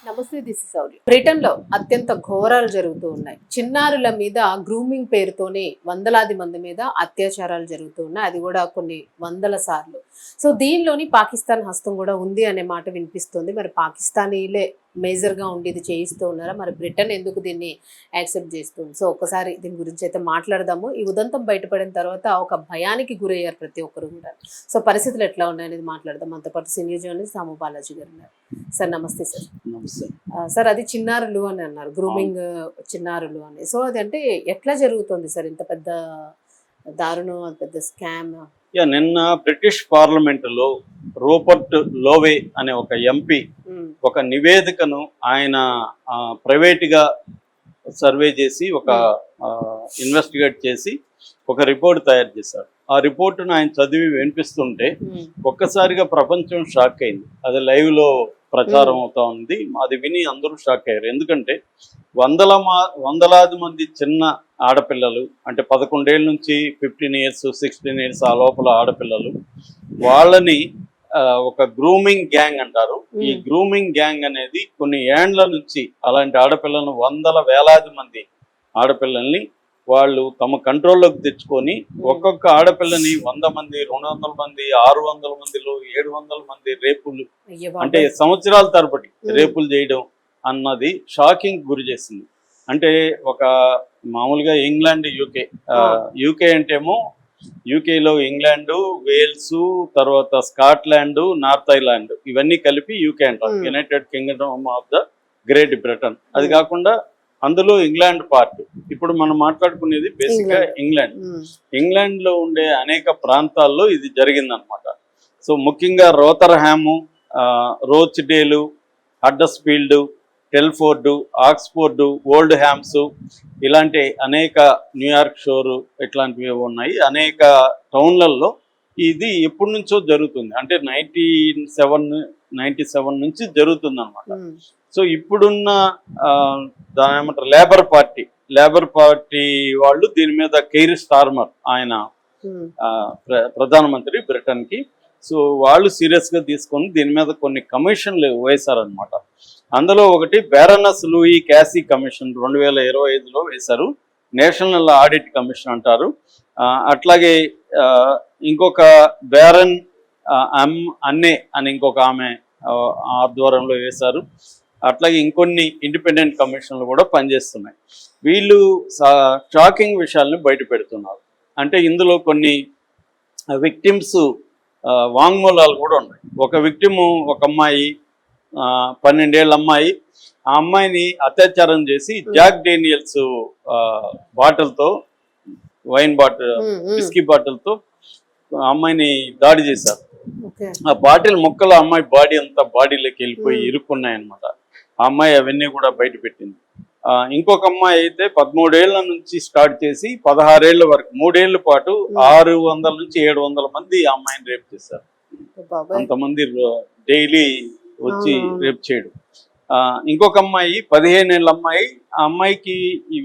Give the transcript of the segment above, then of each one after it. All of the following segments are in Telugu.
నమస్తే, దిస్ ఇస్ సౌర్య. బ్రిటన్ లో అత్యంత ఘోరాలు జరుగుతూ ఉన్నాయి. చిన్నారుల మీద గ్రూమింగ్ పేరుతోనే వందలాది మంది మీద అత్యాచారాలు జరుగుతూ ఉన్నాయి, అది కూడా కొన్ని వందల సార్లు. సో దీనిలోని పాకిస్తాన్ హస్తం కూడా ఉంది అనే మాట వినిపిస్తుంది. మరి పాకిస్తానీలే మేజర్ గా ఉండి ఇది చేయిస్తూ ఉన్నారా, మరి బ్రిటన్ ఎందుకు దీన్ని యాక్సెప్ట్ చేస్తుంది? సో ఒక్కసారి దీని గురించి అయితే మాట్లాడదాము. ఈ ఉదంతం బయటపడిన తర్వాత ఒక భయానికి గురయ్యారు ప్రతి ఒక్కరు కూడా. సో పరిస్థితులు ఎట్లా ఉన్నాయనేది మాట్లాడదాం. మనతో పాటు సీనియర్ జర్నలిస్ట్ సాము బాలాజీ గారు ఉన్నారు. సార్ నమస్తే సార్. సార్ అది చిన్నారులు అని అన్నారు, గ్రూమింగ్ చిన్నారులు అని. సో అది అంటే ఎట్లా జరుగుతుంది సార్, ఇంత పెద్ద దారుణం, పెద్ద స్కామ్? నిన్న బ్రిటిష్ పార్లమెంట్ లో రూపర్ట్ లోవే అనే ఒక ఎంపీ ఒక నివేదికను ఆయన ప్రైవేట్ గా సర్వే చేసి ఒక ఇన్వెస్టిగేట్ చేసి ఒక రిపోర్ట్ తయారు చేశారు. ఆ రిపోర్టును ఆయన చదివి వినిపిస్తుంటే ఒక్కసారిగా ప్రపంచం షాక్ అయింది. అది లైవ్ లో ప్రచారం అవుతా ఉంది. అది విని అందరూ షాక్ అయ్యారు. ఎందుకంటే వందలాది మంది చిన్న ఆడపిల్లలు, అంటే 11 ఏళ్ళ నుంచి 15 ఇయర్స్ 16 ఇయర్స్ ఆ లోపల ఆడపిల్లలు, వాళ్ళని ఒక గ్రూమింగ్ గ్యాంగ్ అంటారు. ఈ గ్రూమింగ్ గ్యాంగ్ అనేది కొన్ని ఏండ్ల నుంచి అలాంటి ఆడపిల్లలను వేలాది మంది ఆడపిల్లల్ని వాళ్ళు తమ కంట్రోల్లోకి తెచ్చుకొని ఒక్కొక్క ఆడపిల్లని 100 మంది, 200 మంది, 600 మందిలో 700 మంది రేపులు, అంటే సంవత్సరాల తరబడి రేపులు చేయడం అన్నది షాకింగ్ గురి చేసింది. అంటే ఒక మామూలుగా ఇంగ్లాండ్, యూకే అంటేమో యూకేలో ఇంగ్లాండ్, వేల్స్, తర్వాత స్కాట్లాండ్, నార్త్ ఐలాండ్ ఇవన్నీ కలిపి యూకే అంటారు, United Kingdom of the great Britain. అది కాకుండా అందులో ఇంగ్లాండ్ పార్ట్. ఇప్పుడు మనం మాట్లాడుకునేది బేసిక్ గా ఇంగ్లాండ్ లో ఉండే అనేక ప్రాంతాల్లో ఇది జరిగిందనమాట. సో ముఖ్యంగా రోథర్హాము, రోచ్డేలు, హడ్డర్స్ఫీల్డ్, టెల్ఫోర్డు, ఆక్స్ఫోర్డు, ఓల్డ్ హ్యామ్స్, ఇలాంటి అనేక, న్యూయార్క్ షోరు ఇట్లాంటివి ఉన్నాయి. అనేక టౌన్లలో ఇది ఎప్పటి నుంచో జరుగుతుంది. అంటే 97 నుంచి జరుగుతుంది అనమాట. సో ఇప్పుడున్న దాని ఏమంటారు, లేబర్ పార్టీ వాళ్ళు దీని మీద కెయిర్ స్టార్మర్, ఆయన ప్రధానమంత్రి బ్రిటన్ కి. సో వాళ్ళు సీరియస్ గా తీసుకొని దీని మీద కొన్ని కమిషన్లు వేశారనమాట. అందులో ఒకటి బ్యారనస్ లూయి క్యాసీ కమిషన్ 2025లో వేశారు. నేషనల్ ఆడిట్ కమిషన్ అంటారు. అట్లాగే ఇంకొక బ్యారన్ అన్నే అని ఇంకొక ఆమె ఆధ్వర్యంలో వేశారు. అట్లాగే ఇంకొన్ని ఇండిపెండెంట్ కమిషన్లు కూడా పనిచేస్తున్నాయి. వీళ్ళు షాకింగ్ విషయాలను బయట పెడుతున్నారు. అంటే ఇందులో కొన్ని విక్టిమ్స్ వాంగ్మూలాలు కూడా ఉన్నాయి. ఒక విక్టిము, ఒక అమ్మాయి, 12 ఏళ్ళ అమ్మాయి, ఆ అమ్మాయిని అత్యాచారం చేసి జాక్ డేనియల్స్ బాటిల్తో, వైన్ బాటిల్, విస్కీ బాటిల్తో అమ్మాయిని దాడి చేశారు. ఆ బాటిల్ ముక్కలు అమ్మాయి బాడీ అంతా బాడీలోకి వెళ్ళిపోయి ఇరుక్కున్నాయన్నమాట. ఆ అమ్మాయి అవన్నీ కూడా బయట పెట్టింది. ఇంకొక అమ్మాయి అయితే 13 ఏళ్ల నుంచి స్టార్ట్ చేసి 16 ఏళ్ల వరకు 3 ఏళ్ల పాటు 600 నుంచి 700 మంది ఆ అమ్మాయిని రేప్ చేశారు. అంతమంది డైలీ వచ్చి రేప్ చేయడం. ఇంకొక అమ్మాయి 15 ఏళ్ళ అమ్మాయి, ఆ అమ్మాయికి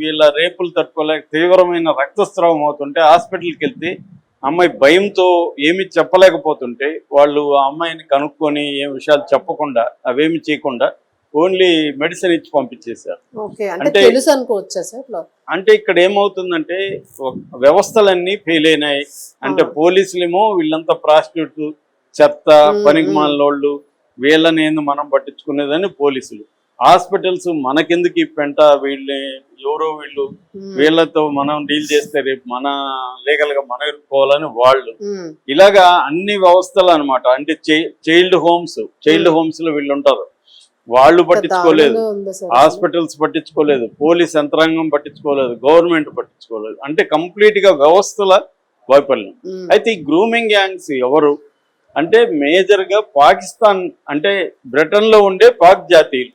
వీళ్ళ రేపులు తట్టుకోలేక తీవ్రమైన రక్తస్రావం అవుతుంటే హాస్పిటల్కి వెళ్తే అమ్మాయి భయంతో ఏమి చెప్పలేకపోతుంటే వాళ్ళు ఆ అమ్మాయిని కనుక్కొని ఏం విషయాలు చెప్పకుండా, అవేమి చేయకుండా ఓన్లీ మెడిసిన్ ఇచ్చి పంపించేశారు. అంటే ఇక్కడ ఏమవుతుందంటే వ్యవస్థలన్నీ ఫెయిల్ అయినాయి. అంటే పోలీసులేమో వీళ్ళంతా ప్రాస్టిట్యూట్, చెత్త, పనికిమాలినోళ్ళు, వీళ్ళని మనం పట్టించుకునేదని పోలీసులు. హాస్పిటల్స్ మనకెందుకు ఈ పెంట, ఎవరో వీళ్ళు, వీళ్ళతో మనం డీల్ చేస్తే రేపు మన లీగల్ గా మనం ఇరుక్కోవాలని వాళ్ళు. ఇలాగా అన్ని వ్యవస్థలు అనమాట. అంటే చైల్డ్ హోమ్స్ లో వీళ్ళు ఉంటారు, వాళ్ళు పట్టించుకోలేదు, హాస్పిటల్స్ పట్టించుకోలేదు, పోలీస్ యంత్రాంగం పట్టించుకోలేదు, గవర్నమెంట్ పట్టించుకోలేదు. అంటే కంప్లీట్ గా వ్యవస్థల వైఫల్యం. అయితే ఈ గ్రూమింగ్ గ్యాంగ్స్ ఎవరు అంటే మేజర్ గా పాకిస్తాన్, అంటే బ్రిటన్ లో ఉండే పాక్ జాతీయులు,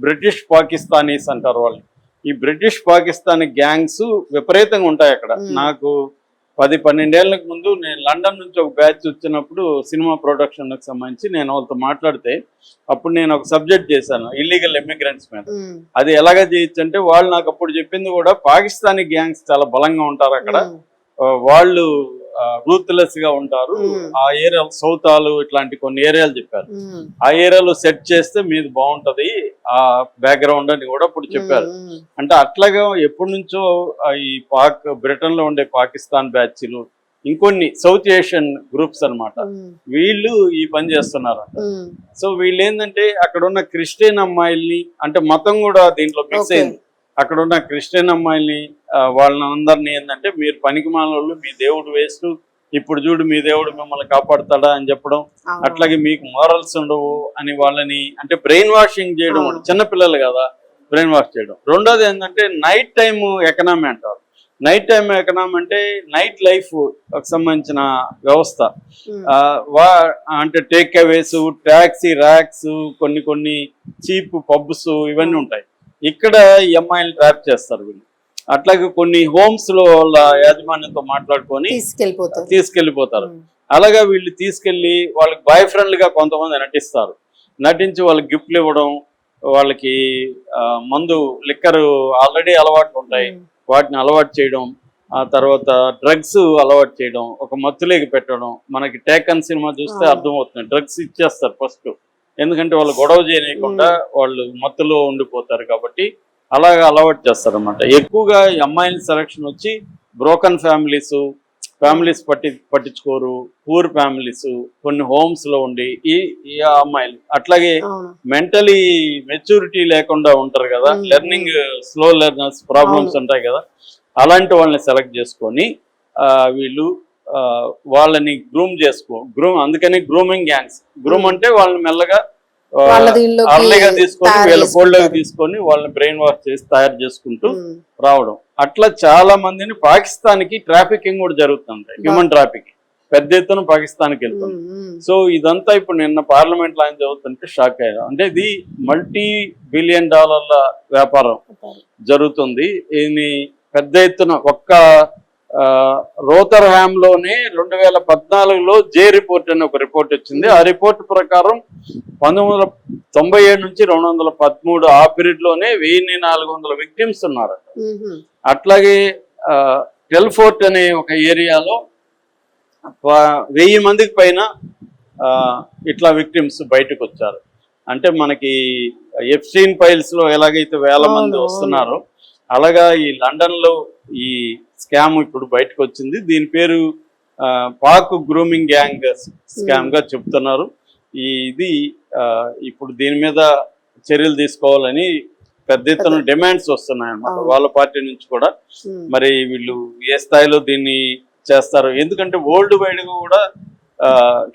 బ్రిటిష్ పాకిస్తానీస్ అంటారు వాళ్ళు. ఈ బ్రిటిష్ పాకిస్తానీ గ్యాంగ్స్ విపరీతంగా ఉంటాయి అక్కడ. నాకు 10-12 ఏళ్ళకు ముందు నేను లండన్ నుంచి ఒక బ్యాచ్ వచ్చినప్పుడు సినిమా ప్రొడక్షన్కి సంబంధించి నేను వాళ్ళతో మాట్లాడితే అప్పుడు నేను ఒక సబ్జెక్ట్ చేశాను ఇల్లీగల్ ఇమిగ్రెంట్స్ మీద. అది ఎలాగ చేయొచ్చు అంటే వాళ్ళు నాకు అప్పుడు చెప్పింది కూడా పాకిస్తానీ గ్యాంగ్స్ చాలా బలంగా ఉంటారు అక్కడ, వాళ్ళు రూత్లెస్ గా ఉంటారు. ఆ ఏరియా సౌతాలు ఇట్లాంటి కొన్ని ఏరియాలు చెప్పారు. ఉమ్, ఆ ఏరియాలో సెట్ చేస్తే మీది బాగుంటది ఆ బ్యాక్గ్రౌండ్ అని కూడా ఇప్పుడు చెప్పారు. ఉమ్, అంటే అట్లాగా ఎప్పటి నుంచో ఈ బ్రిటన్ లో ఉండే పాకిస్తాన్ బ్యాచ్లు ఇంకొన్ని సౌత్ ఏషియన్ గ్రూప్స్ అన్నమాట, ఉమ్, వీళ్ళు ఈ పని చేస్తున్నారంట. ఉమ్, సో వీళ్ళు ఏంటంటే అక్కడ ఉన్న క్రిస్టియన్ అమ్మాయిల్ని, అంటే మతం కూడా దీంట్లో మిక్స్ ఓకే. అయింది. అక్కడ ఉన్న క్రిస్టియన్ అమ్మాయిల్ని వాళ్ళని అందరినీ ఏంటంటే మీరు పనికి మాలోళ్ళు, మీ దేవుడు వేస్ట్, ఇప్పుడు చూడు మీ దేవుడు మిమ్మల్ని కాపాడుతాడా అని చెప్పడం, అవును. అట్లాగే మీకు మోరల్స్ ఉండవు అని వాళ్ళని అంటే బ్రెయిన్ వాషింగ్ చేయడం. అవును. చిన్నపిల్లలు కదా, బ్రెయిన్ వాష్ చేయడం. రెండోది ఏంటంటే నైట్ టైమ్ ఎకనామీ అంటారు. నైట్ టైమ్ ఎకనామీ అంటే నైట్ లైఫ్ సంబంధించిన వ్యవస్థ. ఉమ్, అంటే టేక్ అవేస్, టాక్సీ ర్యాక్స్, కొన్ని చీప్ పబ్స్ ఇవన్నీ ఉంటాయి. ఇక్కడ ఈ అమ్మాయిలు ట్రాప్ చేస్తారు వీళ్ళు. అట్లాగే కొన్ని హోమ్స్ లో వాళ్ళ యాజమాన్యంతో మాట్లాడుకొని తీసుకెళ్లిపోతారు. ఉమ్, అలాగా వీళ్ళు తీసుకెళ్లి వాళ్ళకి బాయ్ ఫ్రెండ్లుగా కొంతమంది నటిస్తారు. నటించి వాళ్ళకి గిఫ్ట్లు ఇవ్వడం, వాళ్ళకి మందు లిక్కర్ ఆల్రెడీ అలవాట్లు ఉంటాయి, ఉమ్, వాటిని అలవాటు చేయడం, ఆ తర్వాత డ్రగ్స్ అలవాటు చేయడం, ఒక మత్తులేకి పెట్టడం. మనకి టేకన్ సినిమా చూస్తే అర్థమవుతుంది, డ్రగ్స్ ఇచ్చేస్తారు ఫస్ట్, ఎందుకంటే వాళ్ళు గొడవ చేయకుండా వాళ్ళు మత్తులో ఉండిపోతారు కాబట్టి అలాగా అలవాటు చేస్తారు అనమాట. ఎక్కువగా ఈ అమ్మాయిల సెలక్షన్ వచ్చి బ్రోకన్ ఫ్యామిలీస్ పట్టించుకోరు, పూర్ ఫ్యామిలీస్, కొన్ని హోమ్స్ లో ఉండి ఈ అమ్మాయిలు, అట్లాగే అవును. మెంటలీ మెచ్యూరిటీ లేకుండా ఉంటారు కదా, లెర్నింగ్ స్లో లెర్నర్స్ ప్రాబ్లమ్స్ ఉంటాయి కదా, అలాంటి వాళ్ళని సెలెక్ట్ చేసుకొని వీళ్ళు వాళ్ళని గ్రూమ్ అందుకని గ్రూమింగ్ గ్యాంగ్స్. గ్రూమ్ అంటే వాళ్ళని మెల్లగా అర్లీగా తీసుకొని వీళ్ళ ఫోల్డ్లోకి తీసుకొని వాళ్ళని బ్రెయిన్ వాష్ చేసి తయారు చేసుకుంటూ రావడం. అట్లా చాలా మందిని పాకిస్తాన్కి ట్రాఫికింగ్ కూడా జరుగుతుంది, హ్యూమన్ ట్రాఫికింగ్ పెద్ద ఎత్తున పాకిస్తాన్కి వెళ్తుంది. సో ఇదంతా ఇప్పుడు నిన్న పార్లమెంట్ లో ఆయన చదువుతుంటే షాక్ అయ్యారు. అంటే ఇది $multi-billion వ్యాపారం జరుగుతుంది. ఇది పెద్ద ఎత్తున ఒక్క రోతర్హామ్ లోనే 2014లో రిపోర్ట్ అని ఒక రిపోర్ట్ వచ్చింది. ఆ రిపోర్ట్ ప్రకారం 1997 నుంచి 2013 ఆ పీరియడ్ లోనే 1400 విక్టిమ్స్ ఉన్నారు. అట్లాగే టెల్ఫోర్ట్ అనే ఒక ఏరియాలో 1000 మందికి పైన ఇట్లా విక్టిమ్స్ బయటకు వచ్చారు. అంటే మనకి ఎఫ్స్టీన్ ఫైల్స్ లో ఎలాగైతే వేల మంది వస్తున్నారో అలాగా ఈ లండన్ లో ఈ స్కామ్ ఇప్పుడు బయటకు వచ్చింది. దీని పేరు పాక్ గ్రూమింగ్ గ్యాంగ్ స్కామ్ గా చెప్తున్నారు. ఇది ఇప్పుడు దీని మీద చర్యలు తీసుకోవాలని పెద్ద ఎత్తున డిమాండ్స్ వస్తున్నాయి అన్నమాట వాళ్ళ పార్టీ నుంచి కూడా. మరి వీళ్ళు ఏ స్థాయిలో దీన్ని చేస్తారు, ఎందుకంటే వరల్డ్ వైడ్ గా కూడా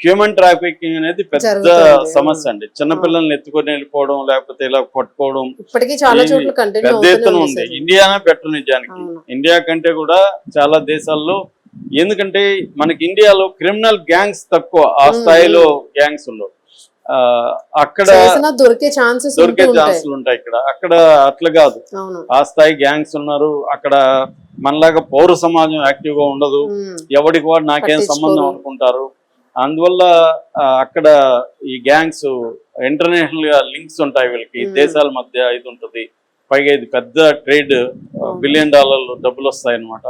హ్యూమన్ ట్రాఫికింగ్ అనేది పెద్ద సమస్య అండి. చిన్నపిల్లల్ని ఎత్తుకొని వెళ్ళిపోవడం, లేకపోతే ఇలా పట్టుకోవడం పెద్ద ఎత్తున ఉంది. ఇండియానే బెటర్ నిజానికి, ఇండియా కంటే కూడా చాలా దేశాల్లో. ఎందుకంటే మనకి ఇండియాలో క్రిమినల్ గ్యాంగ్స్ తక్కువ, ఆ స్థాయిలో గ్యాంగ్స్ ఉండవు. అక్కడ దొరికే ఛాన్సులు ఉంటాయి. అక్కడ అట్లా కాదు, ఆ స్థాయి గ్యాంగ్స్ ఉన్నారు. అక్కడ మనలాగా పౌర సమాజం యాక్టివ్ గా ఉండదు, ఎవరికి వాడు నాకేం సంబంధం అనుకుంటారు. అందువల్ల అక్కడ ఈ గ్యాంగ్స్ ఇంటర్నేషనల్ గా లింక్స్ ఉంటాయి వీళ్ళకి, దేశాల మధ్య ఇది ఉంటుంది. పైగా ఇది పెద్ద ట్రేడ్, $1 బిలియన్ డబ్బులు వస్తాయి అన్నమాట.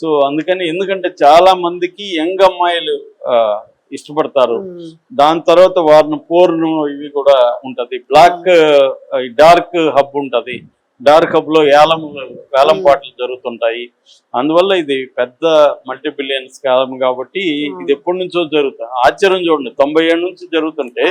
సో అందుకని, ఎందుకంటే చాలా మందికి యంగ్ అమ్మాయిలు ఇష్టపడతారు. దాని తర్వాత వారిని పోర్ను ఇవి కూడా ఉంటది. డార్క్ హబ్ ఉంటది. డార్క్ హబ్ లో వేలం పాటలు జరుగుతుంటాయి. అందువల్ల ఇది పెద్ద $multi-billion స్కామ్ కాబట్టి ఇది ఎప్పటి నుంచో జరుగుతుంది. ఆశ్చర్యం చూడండి, 97 నుంచి జరుగుతుంటే